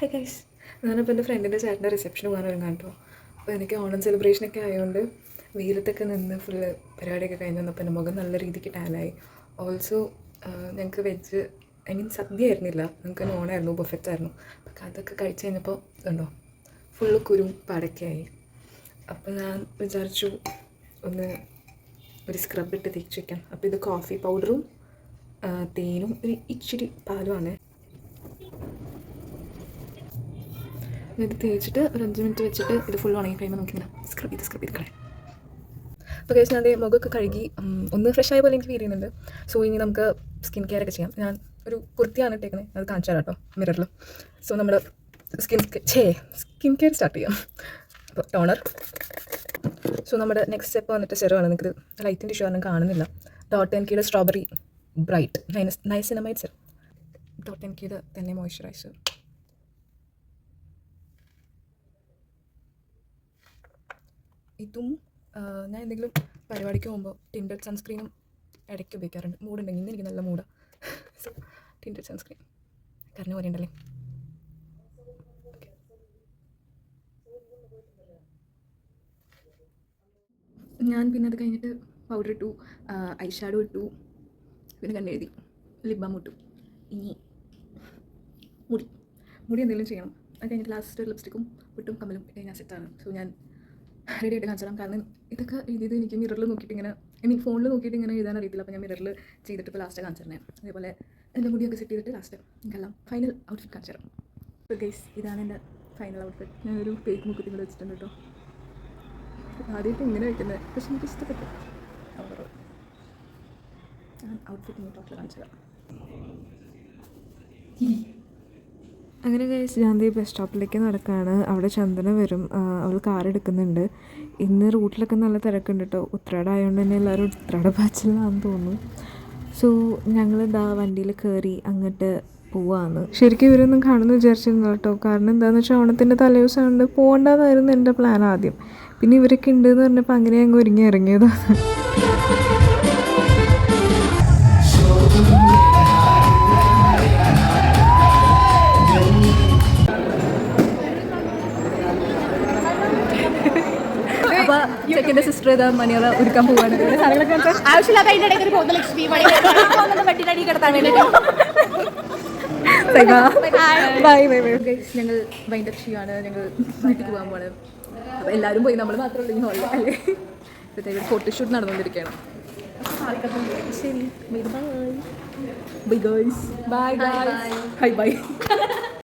Hi guys, ഞാനിപ്പോൾ എൻ്റെ ഫ്രണ്ടിൻ്റെ ചേട്ടൻ്റെ റിസപ്ഷന് പോകാൻ ഒരുങ്ങാം കേട്ടോ. അപ്പോൾ എനിക്ക് ഓണം സെലിബ്രേഷനൊക്കെ ആയതുകൊണ്ട് വെയിലത്തൊക്കെ നിന്ന് ഫുള്ള് പരിപാടിയൊക്കെ കഴിഞ്ഞ് വന്നപ്പോൾ എൻ്റെ മുഖം നല്ല രീതിക്ക് ടാനായി. ഓൾസോ ഞങ്ങൾക്ക് വെജ് സദ്യ ആയിരുന്നില്ല, ഞങ്ങൾക്ക് നോണായിരുന്നു, ബൊഫറ്റായിരുന്നു. അപ്പോൾ അതൊക്കെ കഴിച്ച് കഴിഞ്ഞപ്പോൾ ഇതുണ്ടോ ഫുള്ള് കുരും പടക്കയായി. അപ്പോൾ ഞാൻ വിചാരിച്ചു ഒരു സ്ക്രബ് ഇട്ട് തേച്ച് വയ്ക്കാം. അപ്പോൾ ഇത് കോഫി പൗഡറും തേനും ഒരു ഇച്ചിരി പാലുമാണ്. ഇത് തേച്ചിട്ട് ഒരു 5 മിനിറ്റ് വെച്ചിട്ട് ഇത് ഫുൾ ഉണങ്ങി കഴിയുമ്പോൾ നമുക്കിങ്ങനെ സ്ക്രബ് ചെയ്ത് കളയാം. അപ്പോൾ കഴിച്ച് ഞാൻ മുഖമൊക്കെ കഴുകി ഒന്ന് ഫ്രഷ് ആയ പോലെ എനിക്ക് ഫീൽ ചെയ്യുന്നുണ്ട്. സോ ഇനി നമുക്ക് സ്കിൻ കെയർ ഒക്കെ ചെയ്യാം. ഞാൻ ഒരു കുർത്തിയാണ് ഇട്ടേക്കുന്നത്, അത് കാണിച്ചു തരാം കേട്ടോ മിററിൽ. സോ നമ്മൾ സ്കിൻ കെയർ സ്റ്റാർട്ട് ചെയ്യാം. അപ്പോൾ ടോണർ. സോ നമ്മുടെ നെക്സ്റ്റ് സ്റ്റെപ്പ് വന്നിട്ട് സെറമാണ്. നിങ്ങൾക്ക് ലൈറ്റിൻ്റെ ഇഷ്യൂ കാരണം കാണുന്നില്ല. ഡോട്ട്&കീയുടെ സ്ട്രോബെറി ബ്രൈറ്റ് നൈസിനമൈഡ് സെറം. ഡോട്ട്&കീയുടെ തന്നെ മോയ്സ്ചറൈസർ. ഇതും ഞാൻ എന്തെങ്കിലും പരിപാടിക്ക് പോകുമ്പോൾ ടിൻറ്റഡ് സൺസ്ക്രീനും ഇടയ്ക്ക് ഉപയോഗിക്കാറുണ്ട്. മൂടുണ്ടെങ്കിൽ ഇന്ന് എനിക്ക് നല്ല മൂടാണ്. സോ ടിൻറ്റഡ് സൺസ്ക്രീൻ കറിഞ്ഞ പോലെ ഉണ്ടല്ലേ. ഞാൻ പിന്നെ അത് കഴിഞ്ഞിട്ട് പൗഡർ ഇട്ടു, ഐ ഷാഡോ ഇട്ടു, പിന്നെ കണ്ണെഴുതി, ലിപ് ബാം ഇട്ടു. ഇനി മുടി എന്തെങ്കിലും ചെയ്യണം. അത് കഴിഞ്ഞിട്ട് ലാസ്റ്റ് ലിപ്സ്റ്റിക്കും വിട്ടും കമ്മലും ഞാൻ സെറ്റാണ്. സോ ഞാൻ റെഡി ആയിട്ട് കാണിച്ചു തരാം. കാരണം ഇതൊക്കെ എഴുതിയത് എനിക്ക് മിററിൽ നോക്കിയിട്ട് ഇങ്ങനെ ഫോണിൽ നോക്കിയിട്ട് ഇങ്ങനെ എഴുതാൻ അറിയത്തില്ല. അപ്പോൾ ഞാൻ മിററിൽ ചെയ്തിട്ട് ഇപ്പോൾ ലാസ്റ്റ് കാണിച്ചു തരണേ. അതേപോലെ എൻ്റെ മുടിയൊക്കെ സെറ്റ് ചെയ്തിട്ട് ലാസ്റ്റ് എനിക്കെല്ലാം ഫൈനൽ ഔട്ട്ഫിറ്റ് കാണിച്ചു തരാം. അപ്പോൾ ഗൈസ്, ഇതാണ് എൻ്റെ ഫൈനൽ ഔട്ട്ഫിറ്റ്. ഞാനൊരു ഫേക്ക് മുക്കുത്തി കൂടെ വെച്ചിട്ടുണ്ട് കേട്ടോ. ആദ്യമായിട്ട് ഇങ്ങനെ വയ്ക്കുന്നത്, പക്ഷെ എനിക്ക് ഇഷ്ടപ്പെട്ടു. ഞാൻ ഔട്ട്ഫിറ്റ് ഇങ്ങനെ ടോട്ടൽ കാണിച്ചു തരാം. അങ്ങനെ ഗൈസ്, ഞാൻ ബസ് സ്റ്റോപ്പിലേക്ക് നടക്കുകയാണ്. അവിടെ ചന്ദന വരും, അവൾ കാർ എടുക്കുന്നുണ്ട്. ഇന്ന് റൂട്ടിലൊക്കെ നല്ല തിരക്കുണ്ട് കേട്ടോ. ഉത്രാടം ആയതുകൊണ്ട് തന്നെ എല്ലാവരും ഉത്രാട ബാച്ചിലാണെന്ന് തോന്നുന്നു. സോ ഞങ്ങൾ വണ്ടിയിൽ കയറി അങ്ങോട്ട് പോവാണ്. ശരിക്കും ഇവരൊന്നും കാണുമെന്ന് വിചാരിച്ചിരുന്നു കേട്ടോ. കാരണം എന്താണെന്ന് വെച്ചാൽ ഓണത്തിൻ്റെ തലേദിവസമുണ്ട്, പോകേണ്ടതായിരുന്നു എൻ്റെ പ്ലാൻ ആദ്യം. പിന്നെ ഇവരൊക്കെ ഉണ്ടെന്ന് പറഞ്ഞപ്പോൾ അങ്ങനെ അങ്ങ് ഒരുങ്ങി ഇറങ്ങിയതാണ്. ചെക്കൻ്റെ സിസ്റ്റർ ഏതാ മണിയോള ഒരുക്കാൻ പോവാണ്. ഞങ്ങൾ വൈൻഡപ്പ് ചെയ്യുകയാണ്. ഞങ്ങൾ വീട്ടിലേക്ക് പോകാൻ പോവാണ്. അപ്പോൾ എല്ലാവരും പോയി, നമ്മൾ മാത്രമേ ഉള്ളൂ ഹോളിൽ അല്ലേ. പ്രത്യേക ഫോട്ടോഷൂട്ട് നടന്നുകൊണ്ടിരിക്കുകയാണ്. ശരി, ബൈ ഗൈസ്, ബൈ ബൈ.